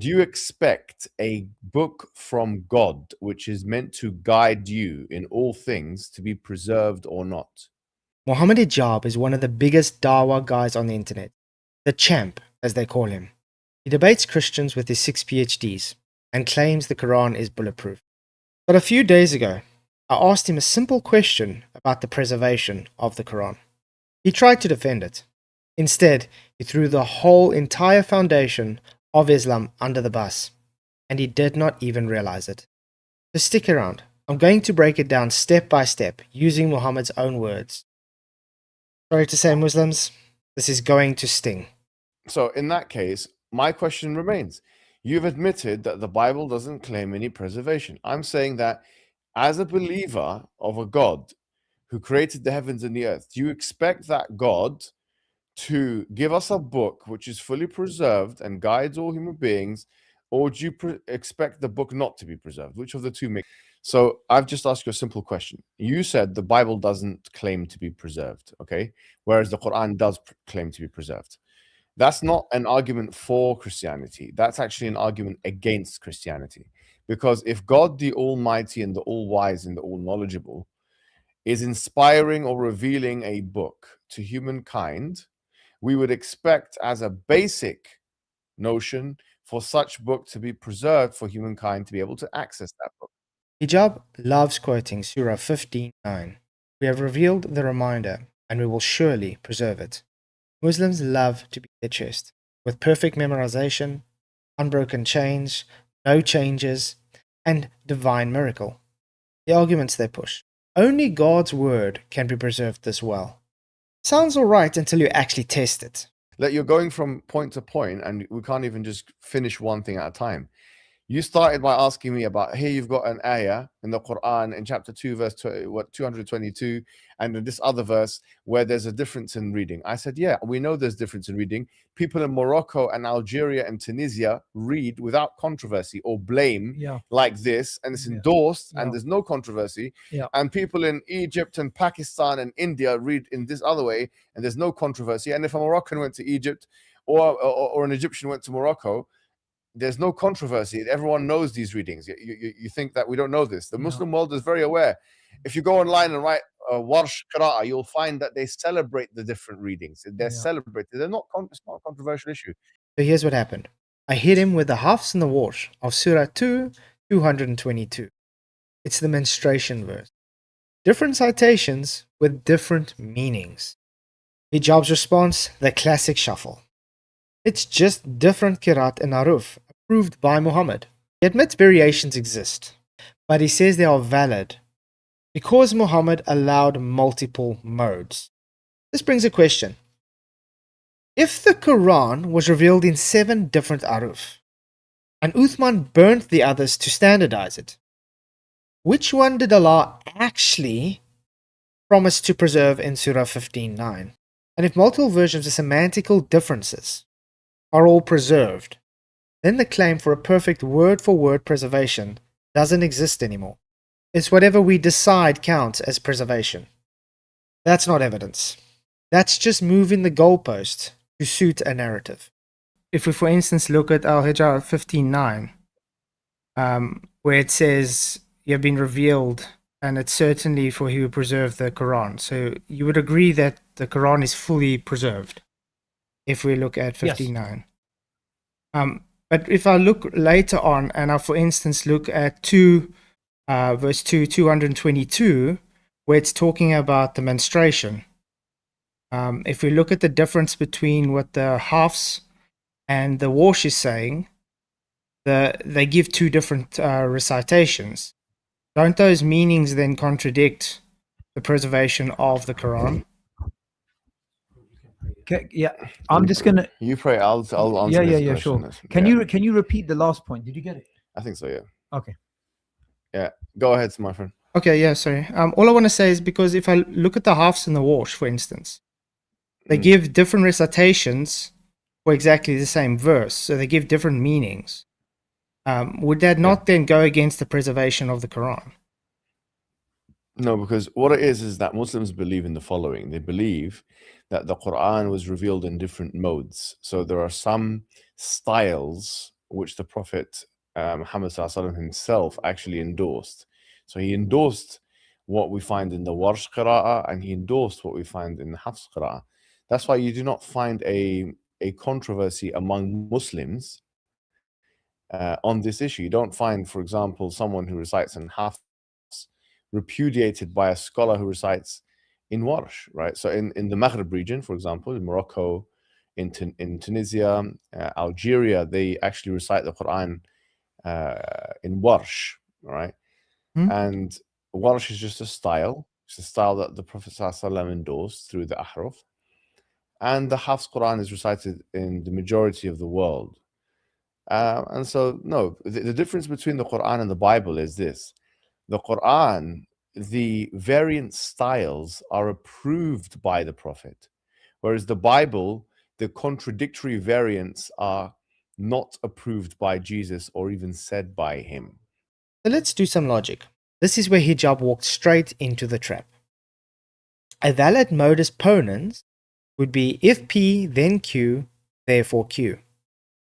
Do you expect a book from God, which is meant to guide you in all things, to be preserved or not? Mohammad Hijab is one of the biggest Dawah guys on the internet, the champ, as they call him. He debates Christians with his 6 PhDs and claims the Quran is bulletproof. But a few days ago, I asked him a simple question about the preservation of the Quran. He tried to defend it. Instead, he threw the whole entire foundation of Islam under the bus, and he did not even realize it. So stick around. I'm going to break it down step by step using Muhammad's own words. Sorry to say, Muslims, this is going to sting. So, in that case, my question remains. You've admitted that the Bible doesn't claim any preservation. I'm saying that as a believer of a God who created the heavens and the earth, do you expect that God to give us a book which is fully preserved and guides all human beings, or do you expect the book not to be preserved? Which of the two makes? So I've just asked you a simple question. You said the Bible doesn't claim to be preserved, okay? Whereas the Quran does claim to be preserved. That's not an argument for Christianity. That's actually an argument against Christianity. Because if God, the Almighty and the All-Wise and the All-Knowledgeable, is inspiring or revealing a book to humankind, we would expect as a basic notion for such book to be preserved for humankind to be able to access that book. Hijab loves quoting Surah 15:9. We have revealed the reminder, and we will surely preserve it. Muslims love to beat their chest with perfect memorization, unbroken chains, no changes, and divine miracle. The arguments they push. Only God's word can be preserved this well. Sounds alright until you actually test it. That you're going from point to point and we can't even just finish one thing at a time. You started by asking me about, here you've got an ayah in the Quran in chapter 2, verse 222, and in this other verse where there's a difference in reading. I said, yeah, we know there's difference in reading. People in Morocco and Algeria and Tunisia read without controversy or blame like this, and it's endorsed and there's no controversy. And people in Egypt and Pakistan and India read in this other way, and there's no controversy. And if a Moroccan went to Egypt or an Egyptian went to Morocco, there's no controversy. Everyone knows these readings. You think that we don't know this. The Muslim world is very aware. If you go online and write Warsh qira'at, you'll find that they celebrate the different readings. They're celebrated. It's not a controversial issue. So here's what happened. I hit him with the Hafs and the Warsh of Surah 2, 222. It's the menstruation verse. Different citations with different meanings. Hijab's response, the classic shuffle. It's just different qira'at and aruf, approved by Muhammad. He admits variations exist, but he says they are valid because Muhammad allowed multiple modes. This brings a question. If the Quran was revealed in 7 different aruf, and Uthman burnt the others to standardize it, which one did Allah actually promise to preserve in Surah 15:9? And if multiple versions of semantical differences are all preserved, then the claim for a perfect word-for-word preservation doesn't exist anymore. It's whatever we decide counts as preservation. That's not evidence. That's just moving the goalpost to suit a narrative. If we, for instance, look at Al-Hijab 15:9, where it says, you have been revealed, and it's certainly for he who preserved the Quran. So you would agree that the Quran is fully preserved if we look at 15:9. But if I look later on, and I, for instance, look at verse 2, 222, where it's talking about the menstruation. If we look at the difference between what the Hafs and the Warsh is saying, they give 2 different recitations. Don't those meanings then contradict the preservation of the Quran? Okay, yeah, I'm just gonna. You pray. I'll answer this question. Sure. Can you repeat the last point? Did you get it? I think so. Yeah. Okay. Yeah. Go ahead, my friend. Okay. Yeah. Sorry. All I want to say is because if I look at the Hafs and the Warsh, for instance, they give different recitations for exactly the same verse, so they give different meanings. Would that not then go against the preservation of the Quran? No, because what it is that Muslims believe in the following. They believe that the Quran was revealed in different modes. So there are some styles which the Prophet Muhammad SAW himself actually endorsed. So he endorsed what we find in the Warsh qira'ah, and he endorsed what we find in the Hafs qira'ah. That's why you do not find a controversy among Muslims on this issue. You don't find, for example, someone who recites in Hafs repudiated by a scholar who recites in Warsh, right? So in the Maghreb region, for example, in Morocco, in Tunisia, Algeria, they actually recite the Quran in Warsh, right? And Warsh is just a style. It's a style that the Prophet ﷺ endorsed through the Ahruf. And the Hafs Quran is recited in the majority of the world. And so, no, the difference between the Quran and the Bible is this. The Quran, the variant styles are approved by the Prophet, whereas the Bible, the contradictory variants are not approved by Jesus or even said by him. So let's do some logic. This is where hijab walked straight into the trap. A valid modus ponens would be if P, then Q, therefore Q.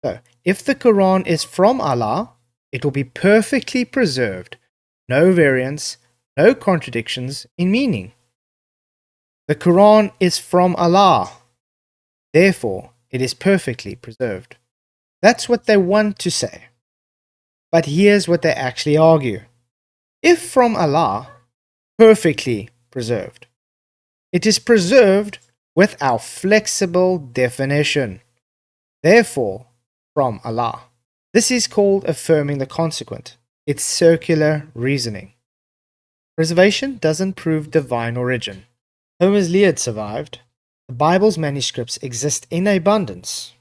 So, if the Quran is from Allah, it will be perfectly preserved, no variance, no contradictions in meaning. The Quran is from Allah, therefore it is perfectly preserved. That's what they want to say. But here's what they actually argue. If from Allah, perfectly preserved, it is preserved with our flexible definition. Therefore, from Allah. This is called affirming the consequent. It's circular reasoning. Preservation doesn't prove divine origin. Homer's Iliad survived. The Bible's manuscripts exist in abundance.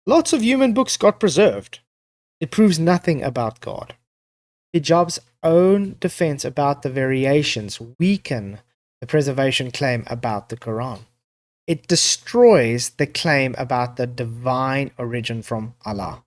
Lots of human books got preserved. It proves nothing about God. Hijab's own defense about the variations weaken the preservation claim about the Quran. It destroys the claim about the divine origin from Allah.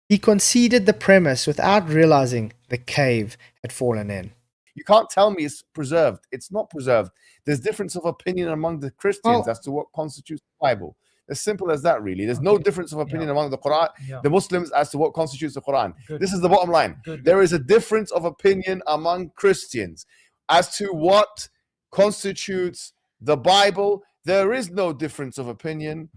He conceded the premise without realizing the cave had fallen in. You can't tell me it's preserved. It's not preserved. There's difference of opinion among the Christians as to what constitutes the Bible. As simple as that, really. There's no difference of opinion among the Quran, the Muslims, as to what constitutes the Quran. This is the bottom line. There is a difference of opinion among Christians as to what constitutes the Bible. There is no difference of opinion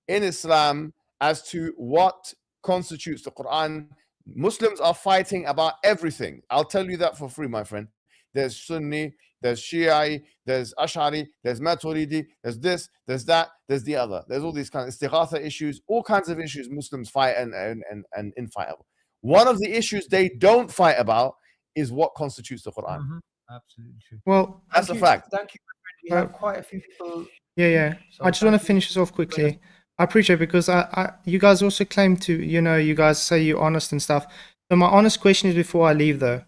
in Islam as to what constitutes the Quran. Muslims are fighting about everything. I'll tell you that for free, my friend. There's Sunni, there's Shia, there's Ash'ari, there's Maturidi, there's this, there's that, there's the other. There's all these kinds of istighatha issues, all kinds of issues Muslims fight and infight about. One of the issues they don't fight about is what constitutes the Quran. Absolutely true. Well, that's a fact. Thank you, my friend. We have quite a few people. Yeah. So I just want to finish this off quickly. I appreciate it because you guys also claim to, you guys say you're honest and stuff. So my honest question is, before I leave though,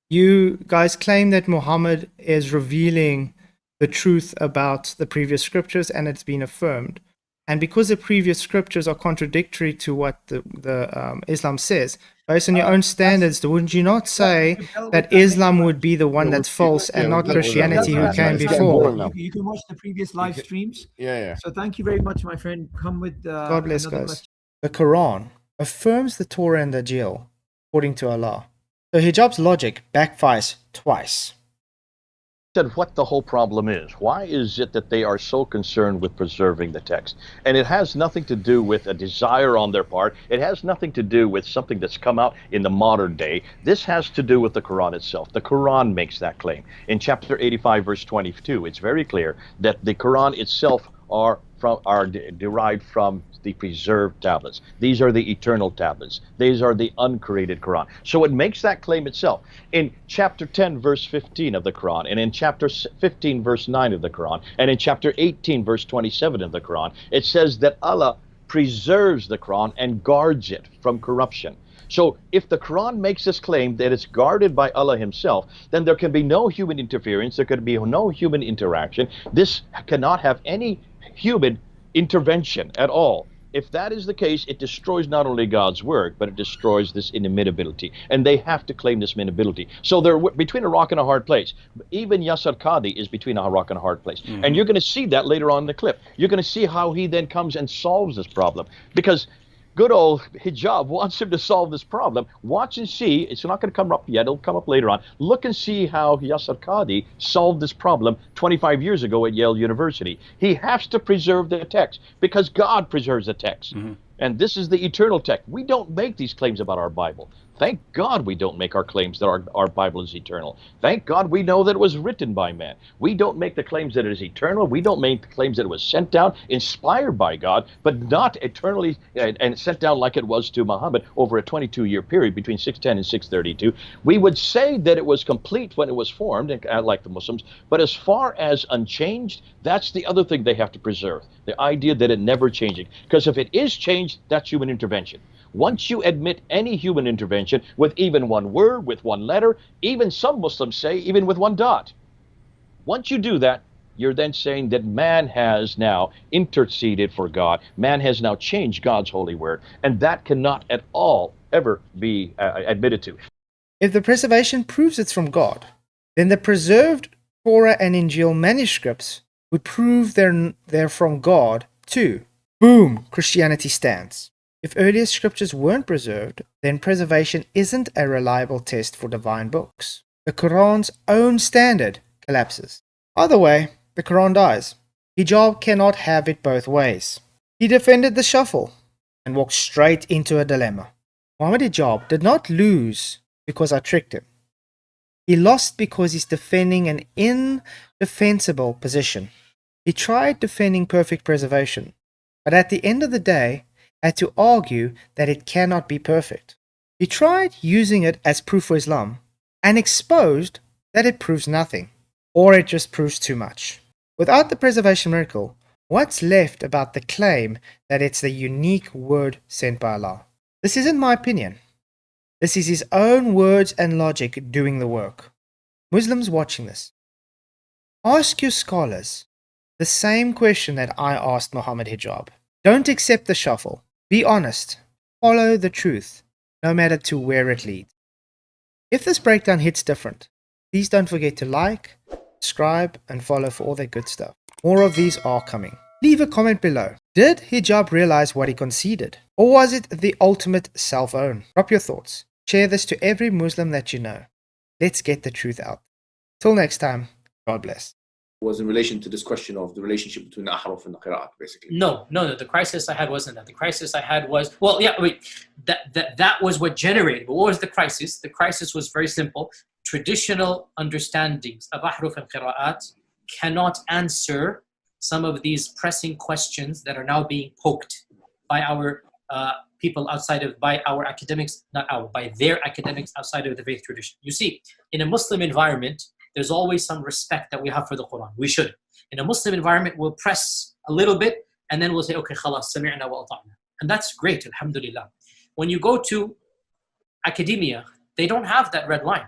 you guys claim that Muhammad is revealing the truth about the previous scriptures and it's been affirmed. And because the previous scriptures are contradictory to what the Islam says, based on your own standards, wouldn't you not say that Islam would be the one that's false and not Christianity who came before? You can watch the previous live streams. Yeah. So thank you very much, my friend. Come with God bless, another guys. question. The Quran affirms the Torah and the Injil according to Allah. So hijab's logic backfires twice. Said what the whole problem is. Why is it that they are so concerned with preserving the text? And it has nothing to do with a desire on their part. It has nothing to do with something that's come out in the modern day. This has to do with the Quran itself. The Quran makes that claim. In chapter 85, verse 22, it's very clear that the Quran itself are derived from the preserved tablets. These are the eternal tablets. These are the uncreated Quran. So it makes that claim itself. In chapter 10, verse 15 of the Quran, and in chapter 15, verse 9 of the Quran, and in chapter 18, verse 27 of the Quran, it says that Allah preserves the Quran and guards it from corruption. So if the Quran makes this claim that it's guarded by Allah himself, then there can be no human interference, there could be no human interaction. This cannot have any human intervention at all. If that is the case, it destroys not only God's word, but it destroys this inimitability. And they have to claim this inimitability. So they're between a rock and a hard place. Even Yasir Qadhi is between a rock and a hard place. Mm-hmm. And you're going to see that later on in the clip. You're going to see how he then comes and solves this problem. Because good old Hijab wants him to solve this problem. Watch and see. It's not going to come up yet. It'll come up later on. Look and see how Yasser Qadi solved this problem 25 years ago at Yale University. He has to preserve the text because God preserves the text. And this is the eternal text. We don't make these claims about our Bible. Thank God we don't make our claims that our Bible is eternal. Thank God we know that it was written by man. We don't make the claims that it is eternal. We don't make the claims that it was sent down, inspired by God, but not eternally and sent down like it was to Muhammad over a 22-year period between 610 and 632. We would say that it was complete when it was formed, like the Muslims, but as far as unchanged, that's the other thing they have to preserve, the idea that it never changing. Because if it is changed, that's human intervention. Once you admit any human intervention with even one word, with one letter, even some Muslims say even with one dot. Once you do that, you're then saying that man has now interceded for God. Man has now changed God's holy word. And that cannot at all ever be admitted to. If the preservation proves it's from God, then the preserved Torah and Injil manuscripts would prove they're from God too. Boom, Christianity stands. If earlier scriptures weren't preserved, then preservation isn't a reliable test for divine books. The Quran's own standard collapses. Either way, the Quran dies. Hijab cannot have it both ways. He defended the shuffle and walked straight into a dilemma. Mohammad Hijab did not lose because I tricked him. He lost because he's defending an indefensible position. He tried defending perfect preservation, but at the end of the day, had to argue that it cannot be perfect. He tried using it as proof for Islam and exposed that it proves nothing, or it just proves too much. Without the preservation miracle, what's left about the claim that it's the unique word sent by Allah? This isn't my opinion. This is his own words and logic doing the work. Muslims watching this, ask your scholars the same question that I asked Mohammad Hijab. Don't accept the shuffle. Be honest. Follow the truth, no matter to where it leads. If this breakdown hits different, please don't forget to like, subscribe, and follow for all that good stuff. More of these are coming. Leave a comment below. Did Hijab realize what he conceded? Or was it the ultimate self-own? Drop your thoughts. Share this to every Muslim that you know. Let's get the truth out. Till next time, God bless. Was in relation to this question of the relationship between the ahruf and the qira'at, basically. No. The crisis I had wasn't that. The crisis I had was, well, yeah, wait, that was what generated. But what was the crisis? The crisis was very simple. Traditional understandings of ahruf and qira'at cannot answer some of these pressing questions that are now being poked by our people outside of, by our academics, by their academics outside of the faith tradition. You see, in a Muslim environment, there's always some respect that we have for the Quran. We should. In a Muslim environment, we'll press a little bit and then we'll say, okay, khalas, sami'na wa ata'na. And that's great, alhamdulillah. When you go to academia, they don't have that red line.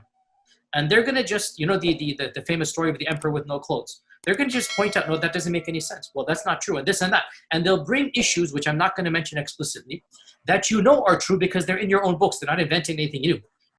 And they're going to just, you know, the famous story of the emperor with no clothes. They're going to just point out, no, that doesn't make any sense. Well, that's not true, and this and that. And they'll bring issues, which I'm not going to mention explicitly, that you know are true because they're in your own books. They're not inventing anything new.